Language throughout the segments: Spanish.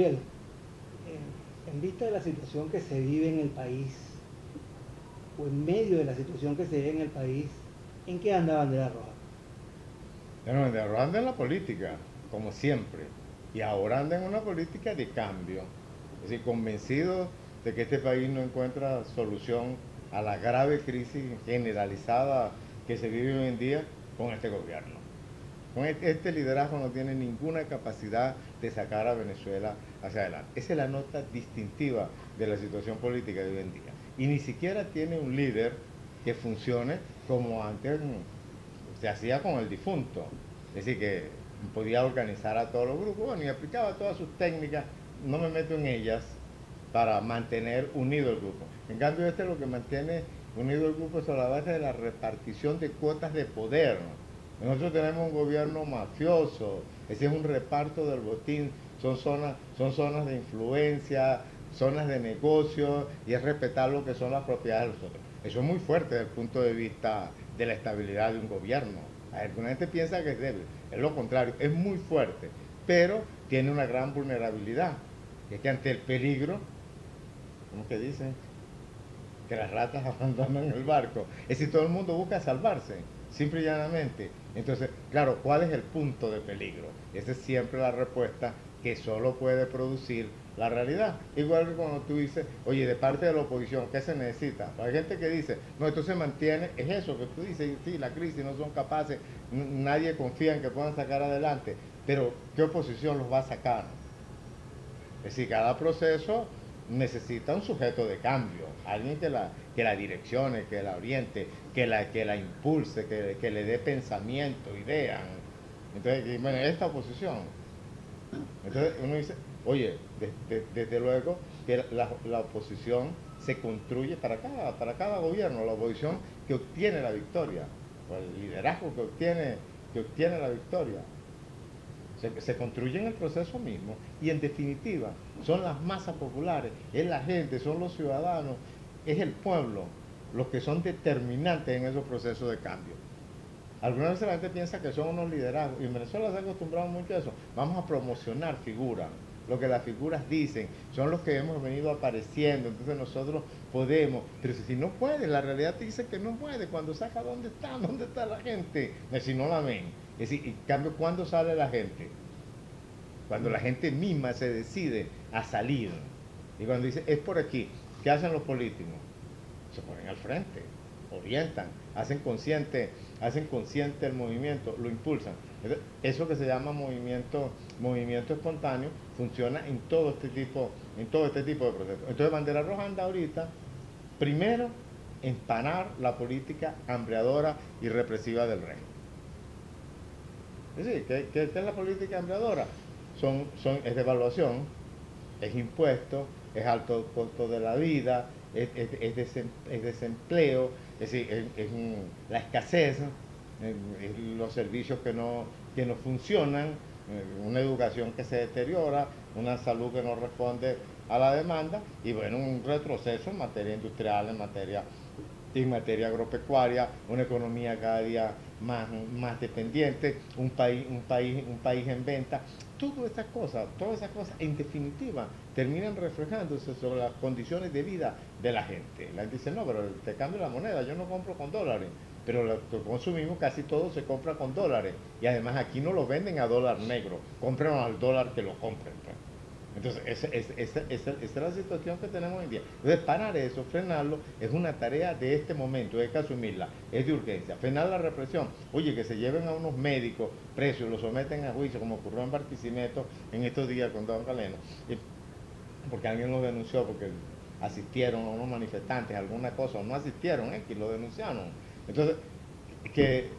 Gabriel, en vista de la situación que se vive en el país, o en medio de la situación que se vive en el país, ¿en qué anda Bandera Roja? Bueno, anda en la política, como siempre, y ahora anda en una política de cambio. Es decir, convencido de que este país no encuentra solución a la grave crisis generalizada que se vive hoy en día con este gobierno. Con este liderazgo no tiene ninguna capacidad de sacar a Venezuela hacia adelante. Esa es la nota distintiva de la situación política de hoy en día. Y ni siquiera tiene un líder que funcione como antes se hacía con el difunto. Es decir, que podía organizar a todos los grupos, bueno, y aplicaba todas sus técnicas, no me meto en ellas, para mantener unido el grupo. En cambio, este lo que mantiene unido el grupo es a la base de la repartición de cuotas de poder. Nosotros tenemos un gobierno mafioso, ese es un reparto del botín, son zonas de influencia, zonas de negocio, y es respetar lo que son las propiedades de los otros. Eso es muy fuerte desde el punto de vista de la estabilidad de un gobierno. Alguna gente piensa que es débil, es lo contrario, es muy fuerte, pero tiene una gran vulnerabilidad. Es que ante el peligro, ¿cómo que dicen? Que las ratas abandonan el barco. Es decir, todo el mundo busca salvarse, simple y llanamente. Entonces, claro, ¿cuál es el punto de peligro? Esa es siempre la respuesta que solo puede producir la realidad. Igual que cuando tú dices, oye, de parte de la oposición, ¿qué se necesita? Hay gente que dice, no, esto se mantiene, es eso que tú dices, sí, la crisis, no son capaces, nadie confía en que puedan sacar adelante, pero ¿qué oposición los va a sacar? Es decir, cada proceso necesita un sujeto de cambio, alguien que la direccione, que la oriente, que la impulse, que le dé pensamiento, ideas. Entonces, bueno, esta oposición. Entonces uno dice, oye, desde luego que la oposición se construye para cada gobierno, la oposición que obtiene la victoria, o el liderazgo que obtiene la victoria se construye en el proceso mismo y en definitiva son las masas populares, es la gente, son los ciudadanos, es el pueblo los que son determinantes en esos procesos de cambio. Algunas veces la gente piensa que son unos liderazgos y en Venezuela se ha acostumbrado mucho a eso. Vamos a promocionar figuras. Lo que las figuras dicen son los que hemos venido apareciendo, entonces nosotros podemos, pero si no puede, la realidad te dice que no puede, cuando saca dónde está la gente, si no la ven. Es decir, en cambio, ¿cuándo sale la gente? Cuando la gente misma se decide a salir. Y cuando dice, es por aquí, ¿qué hacen los políticos? Se ponen al frente, orientan, hacen consciente el movimiento, lo impulsan. Entonces, eso que se llama movimiento espontáneo funciona en todo este tipo de procesos. Entonces Bandera Roja anda ahorita, primero, empanar la política hambreadora y represiva del régimen. Es decir, ¿qué es la política hambreadora? Es devaluación, es impuesto, es alto costo de la vida, es desempleo, es decir, la escasez, los servicios que no funcionan, una educación que se deteriora, una salud que no responde a la demanda y bueno, un retroceso en materia industrial, en materia agropecuaria, una economía cada día más dependiente, un país en venta. Todas esas cosas, en definitiva, terminan reflejándose sobre las condiciones de vida de la gente. La gente dice, no, pero te cambio la moneda, yo no compro con dólares, pero lo que consumimos casi todo se compra con dólares. Y además aquí no lo venden a dólar negro, compran al dólar que lo compren. Pues. Entonces, esa es la situación que tenemos hoy en día. Entonces, parar eso, frenarlo, es una tarea de este momento, hay que asumirla, es de urgencia. Frenar la represión, oye, que se lleven a unos médicos presos, los someten a juicio, como ocurrió en Barquisimeto en estos días con Don Galeno, porque alguien lo denunció, porque asistieron a unos manifestantes, alguna cosa, o no asistieron, que lo denunciaron. Entonces, que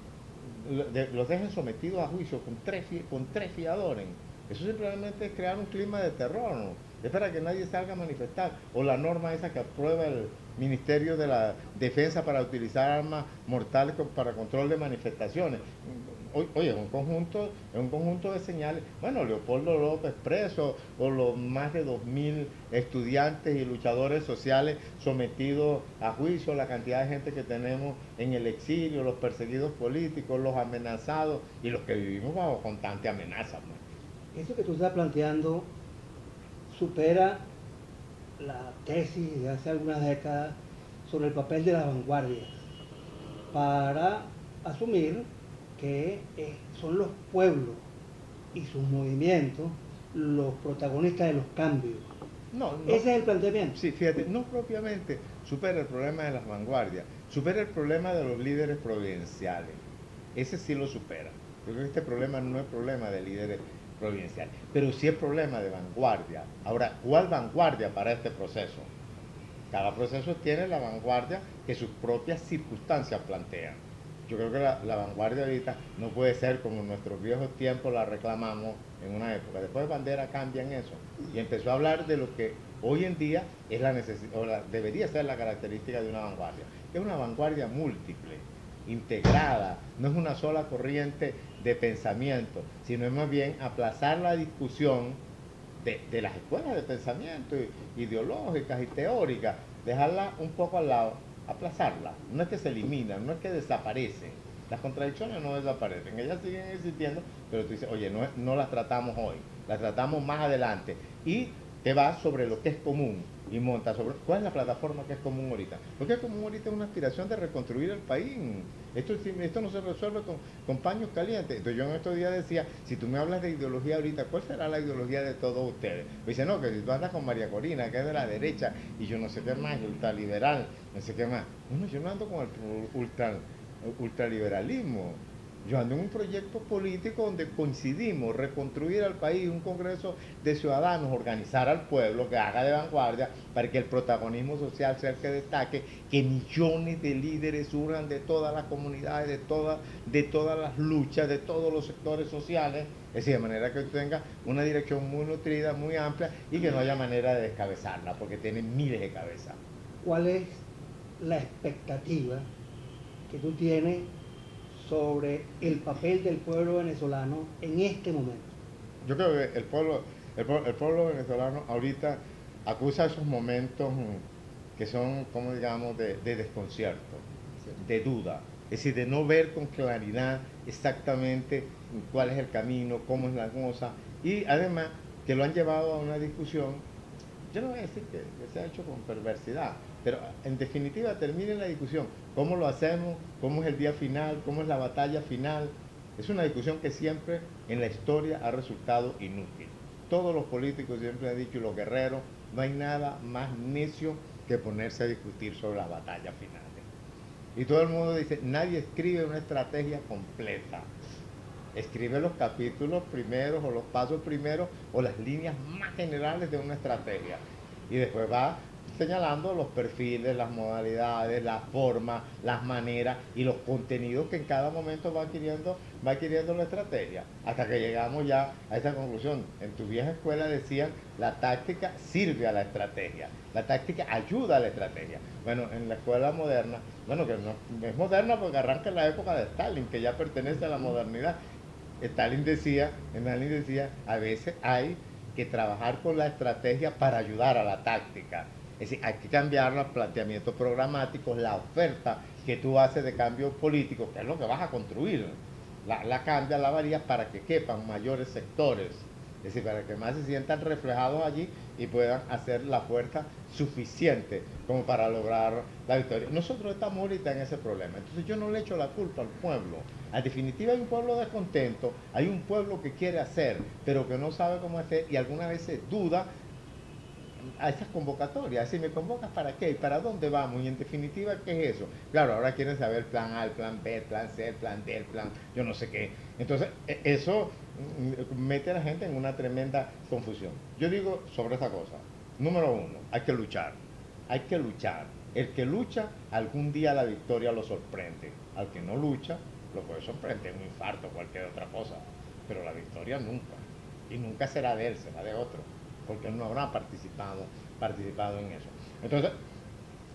los dejen sometidos a juicio con tres fiadores. Eso simplemente es crear un clima de terror, ¿no? Es para que nadie salga a manifestar. O la norma esa que aprueba el Ministerio de la Defensa para utilizar armas mortales para control de manifestaciones. Oye, es un conjunto de señales. Bueno, Leopoldo López preso, o los más de 2.000 estudiantes y luchadores sociales sometidos a juicio, la cantidad de gente que tenemos en el exilio, los perseguidos políticos, los amenazados y los que vivimos bajo constante amenaza. ¿No? Eso que tú estás planteando supera la tesis de hace algunas décadas sobre el papel de las vanguardias para asumir que son los pueblos y sus movimientos los protagonistas de los cambios. No, no. Ese es el planteamiento. Sí, fíjate, no propiamente supera el problema de las vanguardias, supera el problema de los líderes providenciales. Ese sí lo supera. Yo creo que este problema no es problema de líderes providenciales, pero sí es problema de vanguardia. Ahora, ¿cuál vanguardia para este proceso? Cada proceso tiene la vanguardia que sus propias circunstancias plantean. Yo creo que la vanguardia ahorita no puede ser como en nuestros viejos tiempos la reclamamos en una época. Después de Bandera cambian eso y empezó a hablar de lo que hoy en día es la necesidad, debería ser la característica de una vanguardia. Es una vanguardia múltiple, integrada, no es una sola corriente de pensamiento, sino es más bien aplazar la discusión de las escuelas de pensamiento ideológicas y teóricas, dejarla un poco al lado, aplazarla. No es que se eliminan, no es que desaparecen. Las contradicciones no desaparecen, ellas siguen existiendo, pero tú dices, oye, no las tratamos hoy, las tratamos más adelante. Y te vas sobre lo que es común y montas sobre cuál es la plataforma que es común ahorita. Lo que es común ahorita es una aspiración de reconstruir el país. Esto no se resuelve con paños calientes. Entonces yo en estos días decía, si tú me hablas de ideología ahorita, ¿cuál será la ideología de todos ustedes? Me dice, no, que si tú andas con María Corina, que es de la derecha, y yo no sé qué más, ultraliberal, no sé qué más. Bueno, yo no ando con el ultraliberalismo. Yo ando en un proyecto político donde coincidimos, reconstruir al país, un congreso de ciudadanos, organizar al pueblo, que haga de vanguardia, para que el protagonismo social sea el que destaque, que millones de líderes surjan de todas las comunidades, de todas las luchas, de todos los sectores sociales, es decir, de manera que tenga una dirección muy nutrida, muy amplia, y que no haya manera de descabezarla, porque tiene miles de cabezas. ¿Cuál es la expectativa que tú tienes sobre el papel del pueblo venezolano en este momento? Yo creo que el pueblo venezolano ahorita acusa esos momentos que son, como digamos, de desconcierto, de duda, es decir, de no ver con claridad exactamente cuál es el camino, cómo es la cosa, y además que lo han llevado a una discusión, yo no voy a decir que se ha hecho con perversidad, pero en definitiva termine la discusión, cómo lo hacemos, cómo es el día final, cómo es la batalla final. Es una discusión que siempre en la historia ha resultado inútil. Todos los políticos siempre han dicho, y los guerreros, no hay nada más necio que ponerse a discutir sobre las batallas finales. Y todo el mundo dice, nadie escribe una estrategia completa. Escribe los capítulos primeros o los pasos primeros o las líneas más generales de una estrategia. Y después va señalando los perfiles, las modalidades, las formas, las maneras y los contenidos que en cada momento va adquiriendo la estrategia. Hasta que llegamos ya a esa conclusión. En tu vieja escuela decían, la táctica sirve a la estrategia. La táctica ayuda a la estrategia. Bueno, en la escuela moderna, bueno, que no es moderna porque arranca en la época de Stalin, que ya pertenece a la modernidad. Stalin decía, a veces hay que trabajar con la estrategia para ayudar a la táctica. Es decir, hay que cambiar los planteamientos programáticos, la oferta que tú haces de cambio político, que es lo que vas a construir. La cambia, la varía para que quepan mayores sectores. Es decir, para que más se sientan reflejados allí y puedan hacer la fuerza suficiente como para lograr la victoria. Nosotros estamos ahorita en ese problema. Entonces yo no le echo la culpa al pueblo. En definitiva hay un pueblo descontento, hay un pueblo que quiere hacer, pero que no sabe cómo hacer y algunas veces duda a esas convocatorias. Si me convocas, ¿para qué? ¿Y para dónde vamos? Y en definitiva, ¿qué es eso? Claro, ahora quieren saber el plan A, el plan B, el plan C, el plan D, el plan yo no sé qué. Entonces, eso mete a la gente en una tremenda confusión. Yo digo sobre esa cosa, número uno, hay que luchar. Hay que luchar. El que lucha, algún día la victoria lo sorprende. Al que no lucha, lo puede sorprender un infarto o cualquier otra cosa. Pero la victoria nunca. Y nunca será de él, será de otro, porque él no habrá participado en eso. Entonces,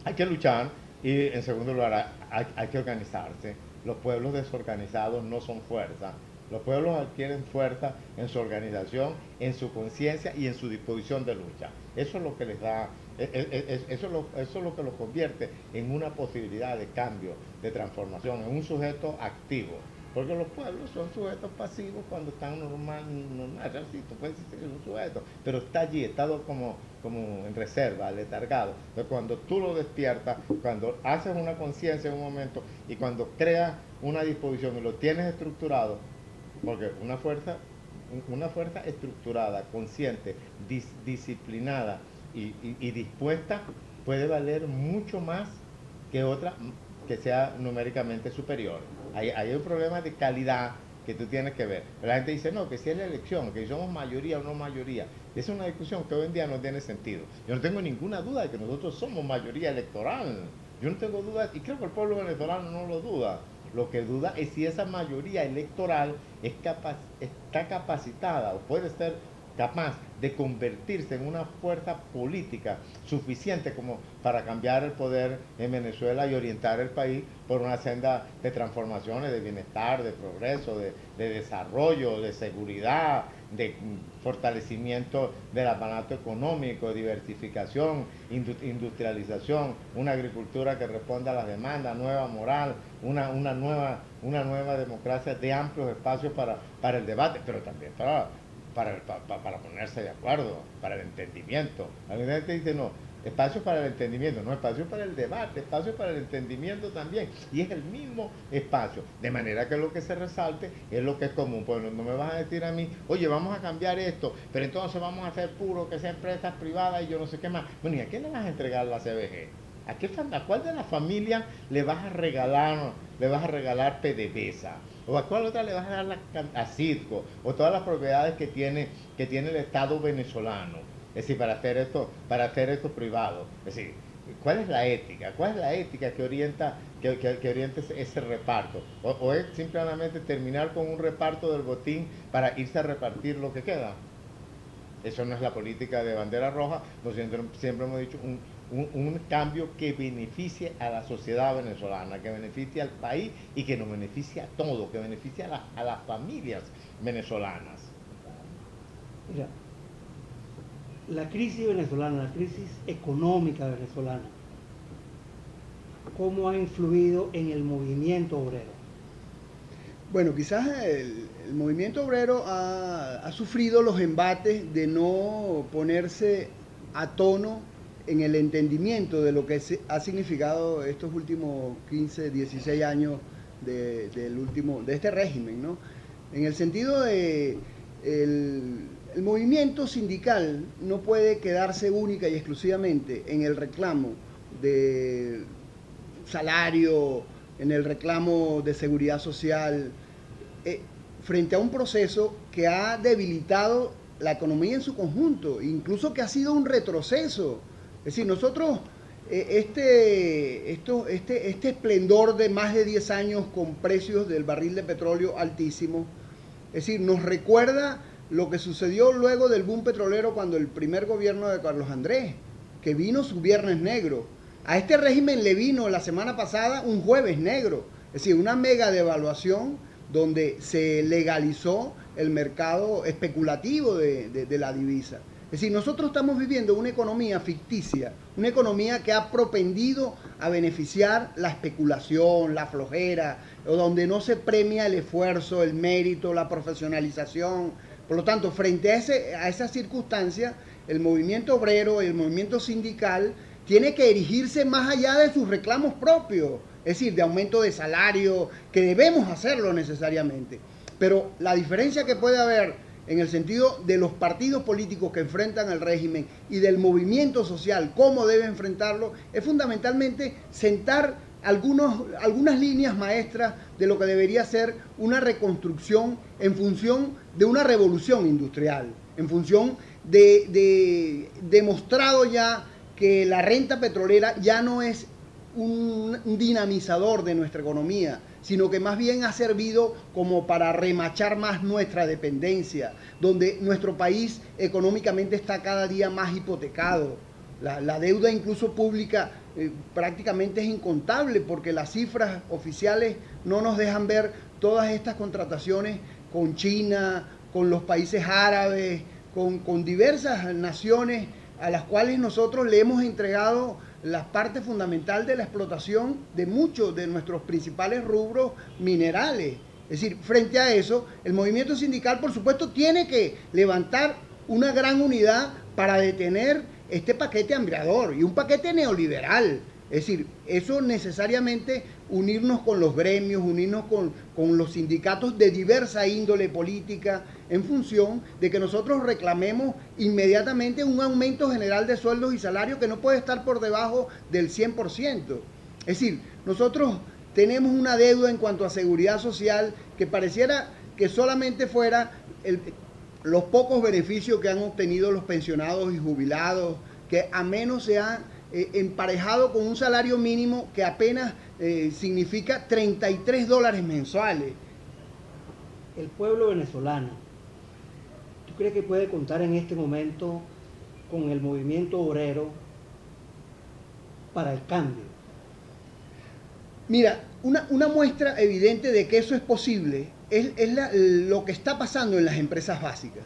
hay que luchar y en segundo lugar hay que organizarse. Los pueblos desorganizados no son fuerza. Los pueblos adquieren fuerza en su organización, en su conciencia y en su disposición de lucha. Eso es lo que les da, eso es lo que los convierte en una posibilidad de cambio, de transformación, en un sujeto activo. porque los pueblos son sujetos pasivos cuando están normal, sí, tú puedes decir que es un sujeto, pero está allí, está como en reserva, letargado. Entonces cuando tú lo despiertas, cuando haces una conciencia en un momento y cuando creas una disposición y lo tienes estructurado, porque una fuerza estructurada, consciente, disciplinada y dispuesta puede valer mucho más que otra que sea numéricamente superior. Hay un problema de calidad que tú tienes que ver. Pero la gente dice, no, que si es la elección, que si somos mayoría o no mayoría. Esa es una discusión que hoy en día no tiene sentido. Yo no tengo ninguna duda de que nosotros somos mayoría electoral. Yo no tengo duda, y creo que el pueblo venezolano no lo duda. Lo que duda es si esa mayoría electoral está capacitada o puede ser capaz de convertirse en una fuerza política suficiente como para cambiar el poder en Venezuela y orientar el país por una senda de transformaciones, de bienestar, de progreso, de desarrollo, de seguridad, de fortalecimiento del aparato económico, diversificación, industrialización, una agricultura que responda a las demandas, nueva moral, una nueva democracia de amplios espacios para el debate, pero también para ponerse de acuerdo, para el entendimiento. La gente dice, no, espacio para el entendimiento, no espacio para el debate, espacio para el entendimiento también. Y es el mismo espacio. De manera que lo que se resalte es lo que es común. Pues no me vas a decir a mí, oye, vamos a cambiar esto, pero entonces vamos a hacer puro que sea empresas privadas y yo no sé qué más. Bueno, ¿y a quién le vas a entregar la CBG? ¿A cuál de las familias le vas a regalar PDVSA? ¿O a cuál otra le vas a dar a Citgo? ¿O todas las propiedades que tiene el Estado venezolano? Es decir, para hacer esto privado. Es decir, ¿cuál es la ética? ¿Cuál es la ética que orienta ese reparto? ¿O es simplemente terminar con un reparto del botín para irse a repartir lo que queda? Eso no es la política de bandera roja. Nosotros siempre hemos dicho un cambio que beneficie a la sociedad venezolana, que beneficie al país y que nos beneficie a todos, que beneficie a las familias venezolanas. Mira, la crisis venezolana, la crisis económica venezolana, ¿cómo ha influido en el movimiento obrero? Bueno, quizás el movimiento obrero ha sufrido los embates de no ponerse a tono en el entendimiento de lo que ha significado estos últimos 15, 16 años de este régimen, ¿no? En el sentido de el movimiento sindical no puede quedarse única y exclusivamente en el reclamo de salario, en el reclamo de seguridad social, frente a un proceso que ha debilitado la economía en su conjunto, incluso que ha sido un retroceso. Es decir, nosotros, este esplendor de más de 10 años con precios del barril de petróleo altísimos, es decir, nos recuerda lo que sucedió luego del boom petrolero cuando el primer gobierno de Carlos Andrés, que vino su viernes negro. A este régimen le vino la semana pasada un jueves negro, es decir, una mega devaluación donde se legalizó el mercado especulativo de la divisa. Es decir, nosotros estamos viviendo una economía ficticia, una economía que ha propendido a beneficiar la especulación, la flojera, o donde no se premia el esfuerzo, el mérito, la profesionalización. Por lo tanto, frente a esa circunstancia, el movimiento obrero, el movimiento sindical, tiene que erigirse más allá de sus reclamos propios, es decir, de aumento de salario, que debemos hacerlo necesariamente. Pero la diferencia que puede haber en el sentido de los partidos políticos que enfrentan al régimen y del movimiento social, cómo debe enfrentarlo, es fundamentalmente sentar algunas líneas maestras de lo que debería ser una reconstrucción en función de una revolución industrial, en función de demostrado ya que la renta petrolera ya no es un dinamizador de nuestra economía, sino que más bien ha servido como para remachar más nuestra dependencia, donde nuestro país económicamente está cada día más hipotecado. La deuda incluso pública prácticamente es incontable porque las cifras oficiales no nos dejan ver todas estas contrataciones con China, con los países árabes, con diversas naciones a las cuales nosotros le hemos entregado la parte fundamental de la explotación de muchos de nuestros principales rubros minerales. Es decir, frente a eso, el movimiento sindical, por supuesto, tiene que levantar una gran unidad para detener este paquete hambriador y un paquete neoliberal. Es decir, eso necesariamente unirnos con los gremios, unirnos con los sindicatos de diversa índole política, en función de que nosotros reclamemos inmediatamente un aumento general de sueldos y salarios que no puede estar por debajo del 100%. Es decir, nosotros tenemos una deuda en cuanto a seguridad social que pareciera que solamente fuera los pocos beneficios que han obtenido los pensionados y jubilados, que a menos se han emparejado con un salario mínimo que apenas significa $33 mensuales. El pueblo venezolano, ¿tú crees que puede contar en este momento con el movimiento obrero para el cambio? Mira, una muestra evidente de que eso es posible es lo que está pasando en las empresas básicas.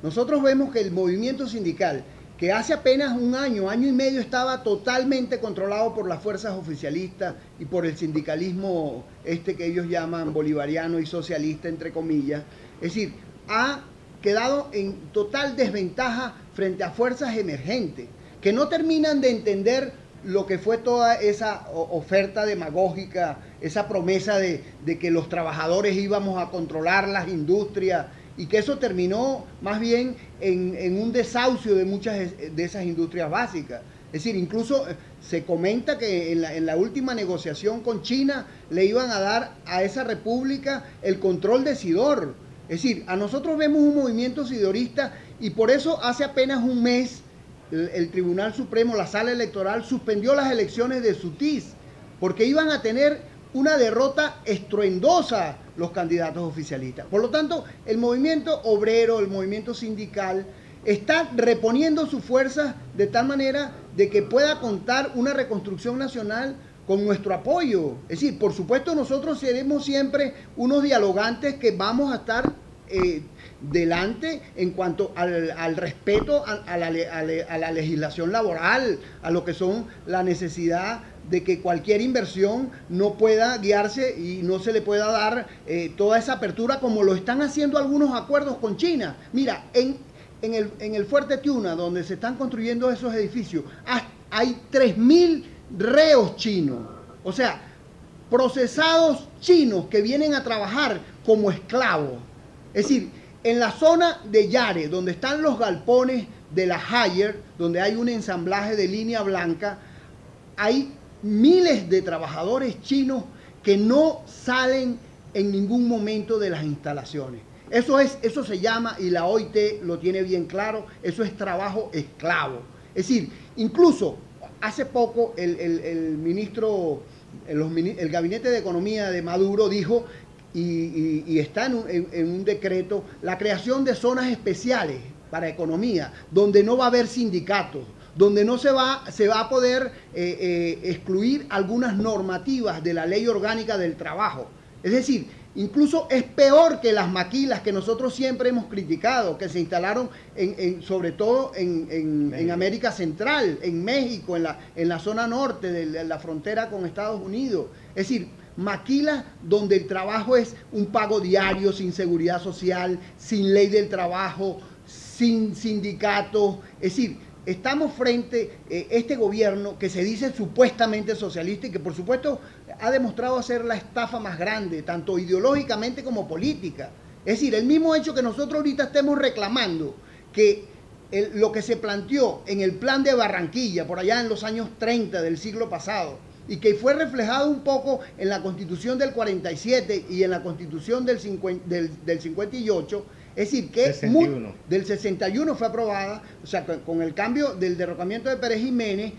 Nosotros vemos que el movimiento sindical, que hace apenas un año y medio estaba totalmente controlado por las fuerzas oficialistas y por el sindicalismo que ellos llaman bolivariano y socialista, entre comillas, es decir, ha quedado en total desventaja frente a fuerzas emergentes, que no terminan de entender lo que fue toda esa oferta demagógica, esa promesa de que los trabajadores íbamos a controlar las industrias, y que eso terminó más bien en un desahucio de muchas de esas industrias básicas. Es decir, incluso se comenta que en la última negociación con China le iban a dar a esa república el control de Sidor. Es decir, a nosotros vemos un movimiento sidorista, y por eso hace apenas un mes el Tribunal Supremo, la Sala Electoral, suspendió las elecciones de Sutiz, porque iban a tener una derrota estruendosa los candidatos oficialistas. Por lo tanto, el movimiento obrero, el movimiento sindical, está reponiendo sus fuerzas de tal manera de que pueda contar una reconstrucción nacional con nuestro apoyo. Es decir, por supuesto, nosotros seremos siempre unos dialogantes que vamos a estar delante en cuanto al respeto a la legislación laboral, a lo que son la necesidad de que cualquier inversión no pueda guiarse y no se le pueda dar toda esa apertura como lo están haciendo algunos acuerdos con China. Mira, en el Fuerte Tiuna, donde se están construyendo esos edificios, hay 3.000 reos chinos, o sea, procesados chinos que vienen a trabajar como esclavos. Es decir, en la zona de Yare, donde están los galpones de la Haier, donde hay un ensamblaje de línea blanca, hay miles de trabajadores chinos que no salen en ningún momento de las instalaciones. Eso se llama, y la OIT lo tiene bien claro, eso es trabajo esclavo. Es decir, incluso hace poco el gabinete de economía de Maduro dijo, y está en un decreto, la creación de zonas especiales para economía, donde no va a haber sindicatos, donde no se va a poder excluir algunas normativas de la ley orgánica del trabajo. Es decir, incluso es peor que las maquilas que nosotros siempre hemos criticado, que se instalaron sobre todo en América Central, en México, en la zona norte de la frontera con Estados Unidos. Es decir, maquilas donde el trabajo es un pago diario, sin seguridad social, sin ley del trabajo, sin sindicatos. Es decir, estamos frente a este gobierno que se dice supuestamente socialista y que por supuesto ha demostrado ser la estafa más grande, tanto ideológicamente como política. Es decir, el mismo hecho que nosotros ahorita estemos reclamando que lo que se planteó en el plan de Barranquilla, por allá en los años 30 del siglo pasado, y que fue reflejado un poco en la Constitución del 47 y en la Constitución del 58, es decir, que 61. Del 61 fue aprobada, o sea, con el cambio del derrocamiento de Pérez Jiménez,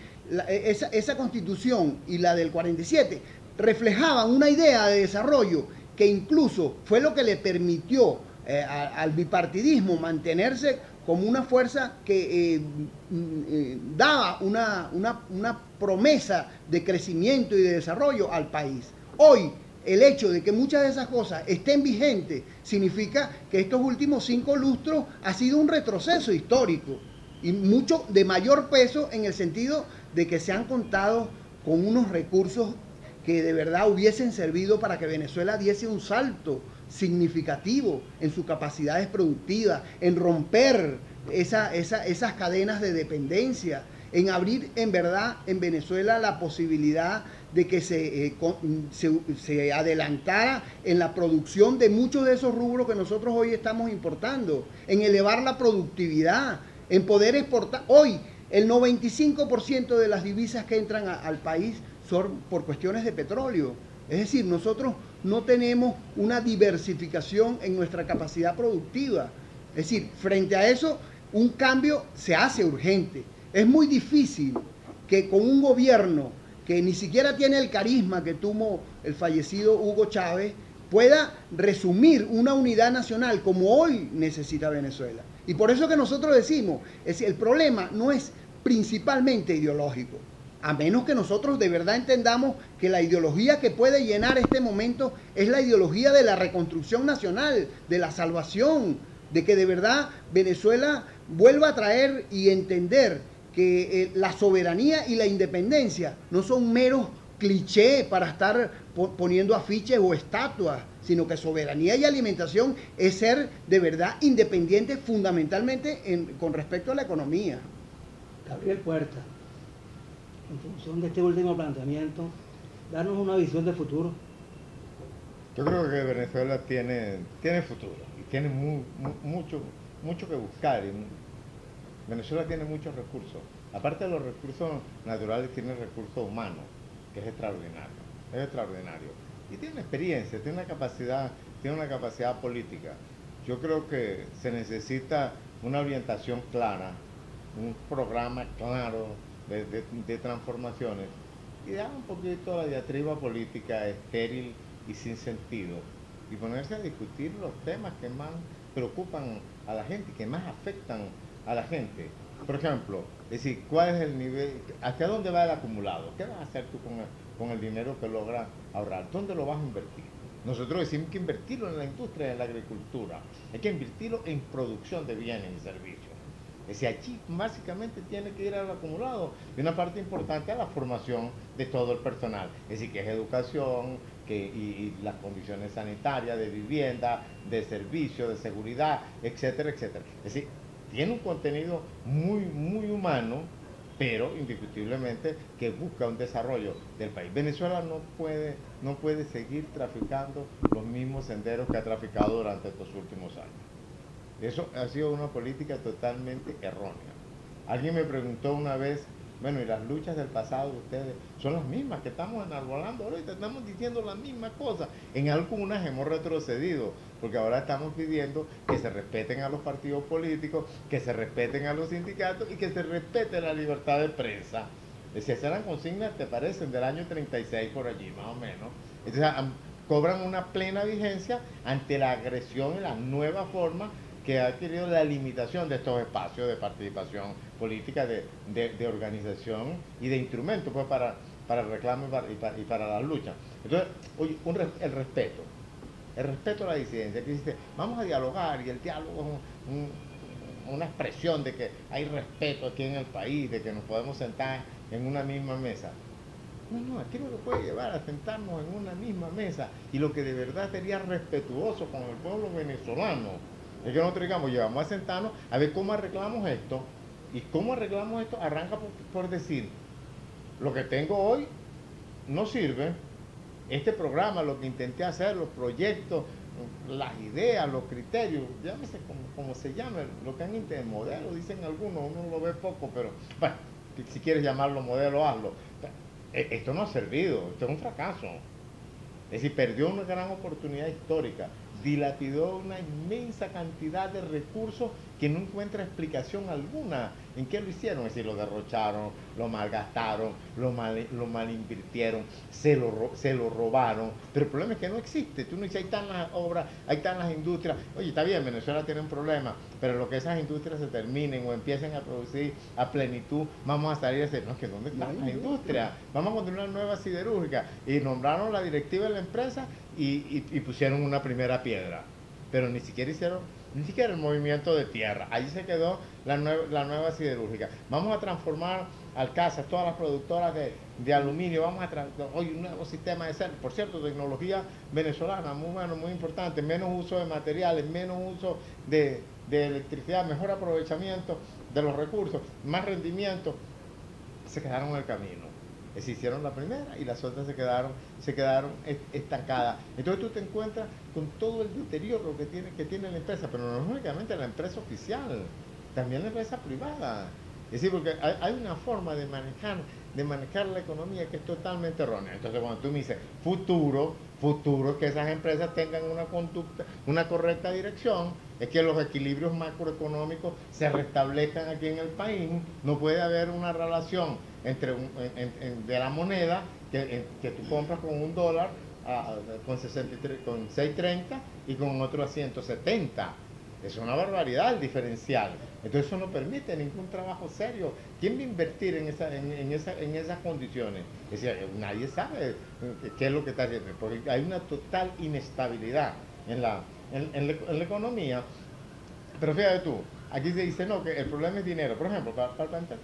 esa Constitución y la del 47 reflejaban una idea de desarrollo que incluso fue lo que le permitió al bipartidismo mantenerse como una fuerza que daba una promesa de crecimiento y de desarrollo al país. Hoy, el hecho de que muchas de esas cosas estén vigentes significa que estos últimos 5 lustros ha sido un retroceso histórico y mucho de mayor peso en el sentido de que se han contado con unos recursos que de verdad hubiesen servido para que Venezuela diese un salto significativo en sus capacidades productivas, en romper esas cadenas de dependencia, en abrir en verdad en Venezuela la posibilidad de que se adelantara en la producción de muchos de esos rubros que nosotros hoy estamos importando, en elevar la productividad, en poder exportar. Hoy el 95% de las divisas que entran al país son por cuestiones de petróleo. Es decir, nosotros no tenemos una diversificación en nuestra capacidad productiva. Es decir, frente a eso, un cambio se hace urgente. Es muy difícil que con un gobierno que ni siquiera tiene el carisma que tuvo el fallecido Hugo Chávez, pueda resumir una unidad nacional como hoy necesita Venezuela. Y por eso que nosotros decimos, el problema no es principalmente ideológico, a menos que nosotros de verdad entendamos que la ideología que puede llenar este momento es la ideología de la reconstrucción nacional, de la salvación, de que de verdad Venezuela vuelva a traer y entender que la soberanía y la independencia no son meros clichés para estar poniendo afiches o estatuas, sino que soberanía y alimentación es ser de verdad independiente fundamentalmente con respecto a la economía. Gabriel Puerta, en función de este último planteamiento, darnos una visión de futuro. Yo creo que Venezuela tiene futuro y tiene mucho que buscar. Venezuela tiene muchos recursos. Aparte de los recursos naturales, tiene recursos humanos, que es extraordinario. Es extraordinario. Y tiene experiencia, tiene una capacidad política. Yo creo que se necesita una orientación clara, un programa claro de transformaciones, y dar un poquito la diatriba política estéril y sin sentido, y ponerse a discutir los temas que más preocupan a la gente, que más afectan a la gente. Por ejemplo, es decir, ¿cuál es el nivel, hacia dónde va el acumulado? ¿Qué vas a hacer tú con el dinero que logras ahorrar? ¿Dónde lo vas a invertir? Nosotros decimos que invertirlo en la industria, en la agricultura, hay que invertirlo en producción de bienes y servicios. Es decir, allí básicamente tiene que ir al acumulado y una parte importante a la formación de todo el personal. Es decir, que es educación y las condiciones sanitarias, de vivienda, de servicio, de seguridad, etcétera, etcétera. Es decir, tiene un contenido muy humano, pero indiscutiblemente que busca un desarrollo del país. Venezuela no puede seguir traficando los mismos senderos que ha traficado durante estos últimos años. Eso ha sido una política totalmente errónea. Alguien me preguntó una vez, bueno, y las luchas del pasado de ustedes son las mismas que estamos enarbolando ahorita, estamos diciendo la misma cosa. En algunas hemos retrocedido, porque ahora estamos pidiendo que se respeten a los partidos políticos, que se respeten a los sindicatos y que se respete la libertad de prensa. Si esas eran consignas, ¿te parecen? Del año 36 por allí, más o menos. Entonces, cobran una plena vigencia ante la agresión y la nueva forma que ha adquirido la limitación de estos espacios de participación política, de organización y de instrumentos pues, para el reclamo y para la lucha. Entonces, oye, el respeto a la disidencia, que dice, vamos a dialogar, y el diálogo es una expresión de que hay respeto aquí en el país, de que nos podemos sentar en una misma mesa. No, aquí lo que puede llevar a sentarnos en una misma mesa, y lo que de verdad sería respetuoso con el pueblo venezolano, es que nosotros digamos, llevamos a sentarnos a ver cómo arreglamos esto, y cómo arreglamos esto arranca por decir, lo que tengo hoy no sirve, este programa, lo que intenté hacer, los proyectos, las ideas, los criterios, llámese como se llame, lo que han intentado, modelo, dicen algunos, uno lo ve poco, pero bueno, si quieres llamarlo modelo, hazlo. Esto no ha servido, esto es un fracaso. Es decir, perdió una gran oportunidad histórica, dilapidó una inmensa cantidad de recursos que no encuentra explicación alguna en qué lo hicieron. Es decir, lo derrocharon, lo malgastaron, lo mal invirtieron, se lo robaron. Pero el problema es que no existe. Tú no dices, ahí están las obras, ahí están las industrias. Oye, está bien, Venezuela tiene un problema, pero lo que esas industrias se terminen o empiecen a producir a plenitud, vamos a salir a decir, no, que ¿dónde están las industrias? Vamos a continuar nueva siderúrgica. Y nombraron la directiva de la empresa y pusieron una primera piedra. Pero ni siquiera el movimiento de tierra. Ahí se quedó la nueva siderúrgica. Vamos a transformar Alcázar, todas las productoras de aluminio, vamos a traer hoy un nuevo sistema de ser, por cierto, tecnología venezolana, muy bueno, muy importante, menos uso de materiales, menos uso de electricidad, mejor aprovechamiento de los recursos, más rendimiento, se quedaron en el camino. Se hicieron la primera y las otras se quedaron estancadas. Entonces tú te encuentras con todo el deterioro que tiene la empresa, pero no únicamente la empresa oficial, también la empresa privada. Es decir, porque hay una forma de manejar la economía que es totalmente errónea. Entonces cuando tú me dices futuro es que esas empresas tengan una conducta, una correcta dirección, es que los equilibrios macroeconómicos se restablezcan aquí en el país, no puede haber una relación entre de la moneda que tú compras con $1 con 6.30 y con otro a 170. Es una barbaridad el diferencial. Entonces eso no permite ningún trabajo serio. ¿Quién va a invertir en esas condiciones? Es decir, nadie sabe qué es lo que está haciendo, porque hay una total inestabilidad en la economía. Pero fíjate tú, aquí se dice no, que el problema es dinero. Por ejemplo, para plantear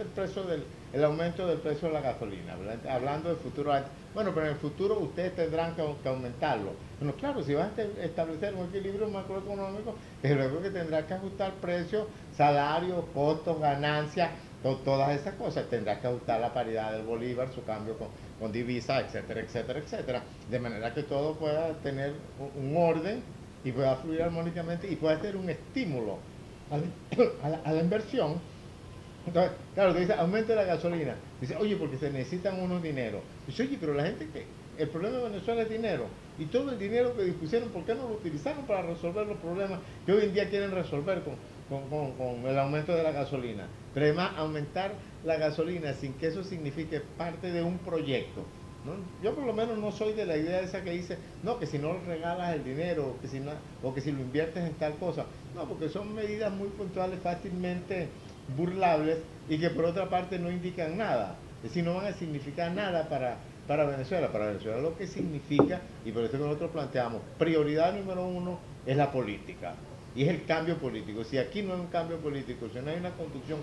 el aumento del precio de la gasolina, ¿verdad? Hablando del futuro, bueno, pero en el futuro ustedes tendrán que aumentarlo. Bueno, claro, si vas a establecer un equilibrio macroeconómico, desde luego que tendrás que ajustar precios, salarios, costos, ganancias, todas esas cosas. Tendrás que ajustar la paridad del bolívar, su cambio con divisa, etcétera, etcétera, etcétera. De manera que todo pueda tener un orden y pueda fluir armónicamente y pueda ser un estímulo a la inversión. Entonces, claro, te dice, aumente la gasolina. Dice, oye, porque se necesitan unos dineros. Dice, oye, pero la gente el problema de Venezuela es dinero. Y todo el dinero que dispusieron, ¿por qué no lo utilizaron para resolver los problemas que hoy en día quieren resolver con el aumento de la gasolina? Pero además, aumentar la gasolina sin que eso signifique parte de un proyecto, ¿no? Yo por lo menos no soy de la idea esa que dice, no, que si no regalas el dinero, o que si lo inviertes en tal cosa. No, porque son medidas muy puntuales, fácilmente burlables y que por otra parte no indican nada. Es decir, no van a significar nada para Venezuela. Para Venezuela lo que significa, y por eso que nosotros planteamos, prioridad número 1 es la política. Y es el cambio político. Si aquí no hay un cambio político, si no hay una conducción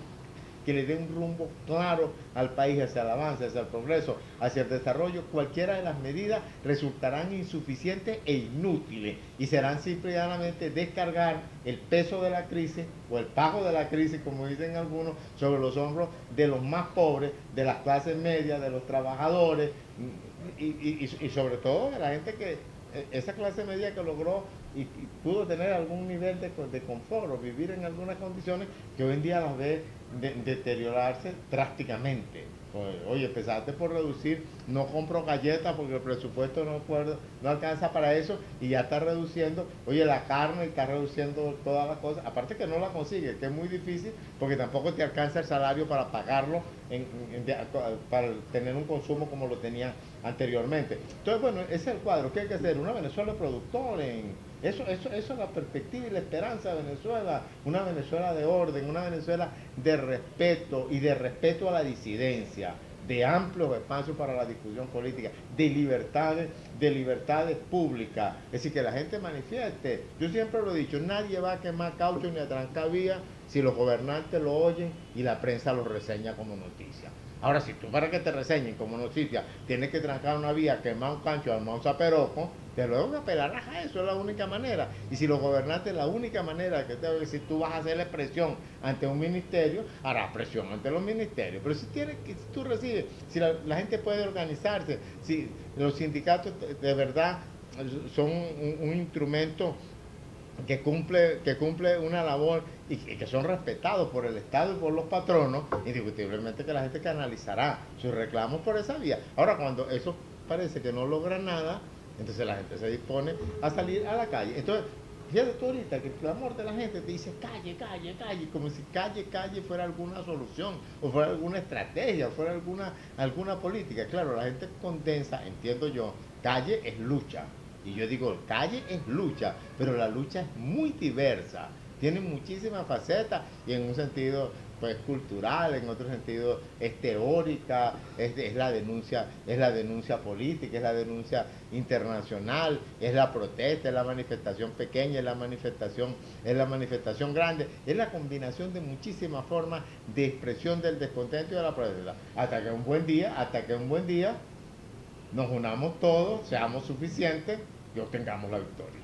que le dé un rumbo claro al país hacia el avance, hacia el progreso, hacia el desarrollo, cualquiera de las medidas resultarán insuficientes e inútiles y serán simplemente descargar el peso de la crisis o el pago de la crisis, como dicen algunos, sobre los hombros de los más pobres, de las clases medias, de los trabajadores y sobre todo de la gente esa clase media que logró y pudo tener algún nivel de confort o vivir en algunas condiciones que hoy en día las ve deteriorarse drásticamente. Oye, empezaste por reducir, no compro galletas porque el presupuesto no alcanza para eso y ya está reduciendo, oye, la carne, está reduciendo todas las cosas, aparte que no la consigue, que es muy difícil porque tampoco te alcanza el salario para pagarlo, para tener un consumo como lo tenía anteriormente. Entonces, bueno, ese es el cuadro. ¿Qué hay que hacer? Una Venezuela productora, eso es la perspectiva y la esperanza de Venezuela, una Venezuela de orden, una Venezuela de respeto y de respeto a la disidencia, de amplios espacios para la discusión política, de libertades públicas, es decir, que la gente manifieste. Yo siempre lo he dicho, nadie va a quemar caucho ni a trancar vía si los gobernantes lo oyen y la prensa lo reseña como noticia. Ahora, si tú para que te reseñen como noticia tienes que trancar una vía, quemar un cancho, armar un zaperoco, de luego que apelarás a eso, es la única manera. Y si los gobernantes, la única manera que si tú vas a hacerle presión ante un ministerio, harás presión ante los ministerios. Pero si tú recibes, si la gente puede organizarse, si los sindicatos de verdad son un instrumento que cumple una labor y que son respetados por el Estado y por los patronos, indiscutiblemente que la gente canalizará sus reclamos por esa vía. Ahora, cuando eso parece que no logra nada, entonces la gente se dispone a salir a la calle. Entonces, fíjate tú ahorita que el clamor de la gente te dice calle, calle, calle, como si calle, calle fuera alguna solución, o fuera alguna estrategia, o fuera alguna política. Claro, la gente condensa, entiendo yo, calle es lucha. Y yo digo, calle es lucha, pero la lucha es muy diversa, tiene muchísimas facetas y en un sentido pues cultural, en otro sentido es teórica, es la denuncia política, es la denuncia internacional, es la protesta, es la manifestación pequeña, es la manifestación grande, es la combinación de muchísimas formas de expresión del descontento y de la protesta, hasta que un buen día nos unamos todos, seamos suficientes y obtengamos la victoria.